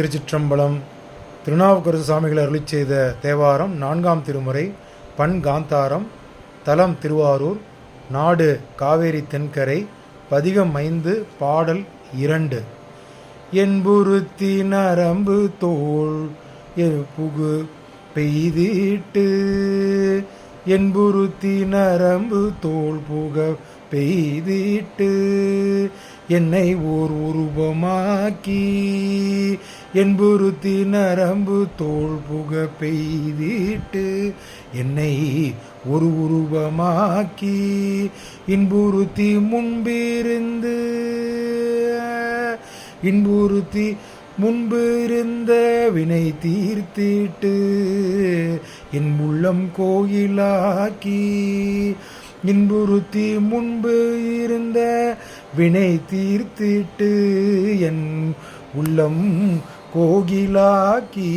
திருச்சிற்றம்பலம். திருநாவுக்கரசு சாமிகள் அருளிச் செய்த தேவாரம் 4ஆம் திருமுறை. பண் காந்தாரம். தலம் திருவாரூர். நாடு காவேரி தென்கரை. பதிகம் 5. பாடல் 2. என்புருத்தி நரம்பு தோள் புகு பெய்திட்டு, என்புருத்தி நரம்பு தோள் புக பெய்திட்டு, என்னை ஓர் உருவமாக்கி, என்புருத்தி நரம்பு தோள் புக பெய்திட்டு, என்னை ஒரு உருவமாக்கி, இன்புறுத்தி முன்பிருந்து, இன்புறுத்தி முன்பிருந்த வினை தீர்த்திட்டு, என் உள்ளம் கோயிலாக்கி, இன்புறுத்தி முன்பு இருந்த வினை தீர்த்திட்டு, என் உள்ளம் கோகிலாக்கி,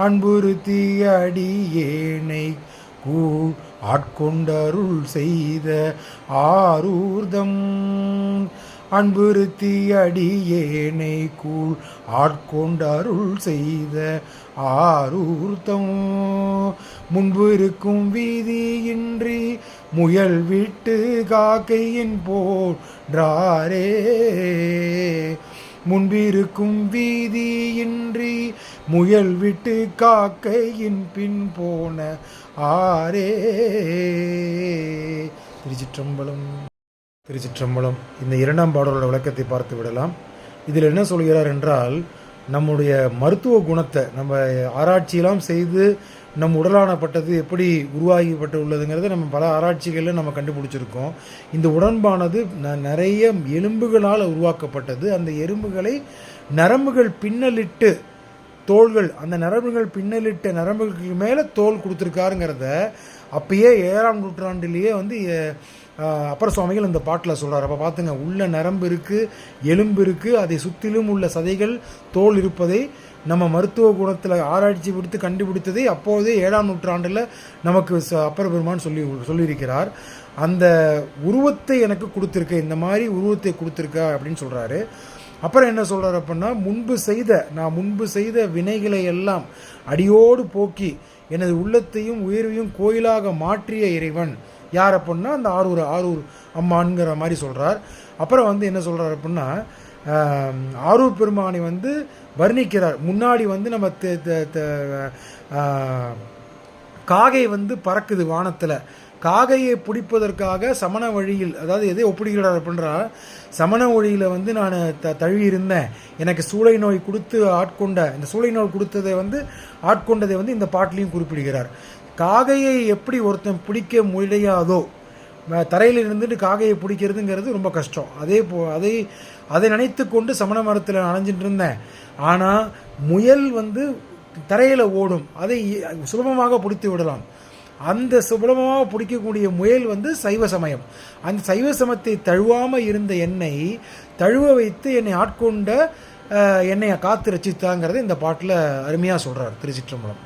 அன்புறுத்தி அடியேனை கூழ் ஆட்கொண்டருள் செய்த ஆரூர்தம், அன்புறுத்தி அடியேனை கூழ் ஆட்கொண்டருள் செய்த ஆரூர்தம், முன்பு இருக்கும் வீதியின்றி முயல் விட்டு காக்கையின் போன்றாரே, முன்பிருக்கும் வீதியின்றி முயல் விட்டு காக்கையின் பின் போன ஆரே. திருச்சிற்றம்பலம். திருச்சிற்றம்பலம். இந்த 2ஆம் பாடலோட விளக்கத்தை பார்த்து விடலாம். இதில் என்ன சொல்கிறார் என்றால், நம்முடைய மருத்துவ குணத்தை நம்ம ஆராய்ச்சியெல்லாம் செய்து நம் உடலானப்பட்டது எப்படி உருவாகிப்பட்டு உள்ளதுங்கிறத நம்ம பல ஆராய்ச்சிகளில் நம்ம கண்டுபிடிச்சிருக்கோம். இந்த உடம்பானது நிறைய எலும்புகளால் உருவாக்கப்பட்டது. அந்த எலும்புகளை நரம்புகள் பின்னலிட்டு, தோள்கள், அந்த நரம்புகள் பின்னலிட்ட நரம்புகளுக்கு மேலே தோல் கொடுத்துருக்காருங்கிறத அப்பயே 7ஆம் நூற்றாண்டிலேயே அப்பர் சுவாமிகள் இந்த பாட்டில் சொல்கிறார். அப்போ பார்த்துங்க, உள்ள நரம்பு இருக்குது, எலும்பு இருக்குது, அதை சுற்றிலும் உள்ள சதைகள், தோல் இருப்பதை நம்ம மருத்துவ குணத்தில் ஆராய்ச்சி விடுத்து கண்டுபிடித்ததை அப்போதே 7ஆம் நூற்றாண்டில் நமக்கு அப்பர் பெருமான் சொல்லியிருக்கிறார். அந்த உருவத்தை எனக்கு கொடுத்துருக்க, இந்த மாதிரி உருவத்தை கொடுத்துருக்கா அப்படின்னு சொல்கிறாரு. அப்புறம் என்ன சொல்கிறார் அப்படின்னா, நான் முன்பு செய்த வினைகளை எல்லாம் அடியோடு போக்கி எனது உள்ளத்தையும் உயிரையும் கோயிலாக மாற்றிய இறைவன் யார் அப்படின்னா அந்த ஆரூர் அம்மான்கிற மாதிரி சொல்கிறார். அப்புறம் என்ன சொல்கிறார் அப்படின்னா, ஆரூர் பெருமானை வர்ணிக்கிறார். முன்னாடி நம்ம காகை பறக்குது வானத்தில். காகையை பிடிப்பதற்காக சமண வழியில், அதாவது எதை ஒப்பிடுகிறார் அப்படின்றா, சமண வழியில் நான் தழுவி இருந்தேன், எனக்கு சூளை நோய் கொடுத்து ஆட்கொண்ட, இந்த சூளை நோய் கொடுத்ததை ஆட்கொண்டதை இந்த பாட்டிலையும் குறிப்பிடுகிறார். காகையை எப்படி ஒருத்தன் பிடிக்க முடியாதோ, தரையில் இருந்துட்டு காகையை பிடிக்கிறதுங்கிறது ரொம்ப கஷ்டம். அதை நினைத்து கொண்டு சமண மரத்தில் அணைஞ்சிட்டு இருந்தேன். ஆனால் முயல் தரையில் ஓடும், அதை சுலபமாக பிடித்து விடலாம். அந்த சுலபமாக பிடிக்கக்கூடிய முயல் சைவ சமயம். அந்த சைவ சமயத்தை தழுவாமல் இருந்த என்னை தழுவ வைத்து என்னை ஆட்கொண்ட என்னை காத்து ரசித்தாங்கிறத இந்த பாட்டில் அருமையாக சொல்கிறார். திருச்சிற்றம்பலம்.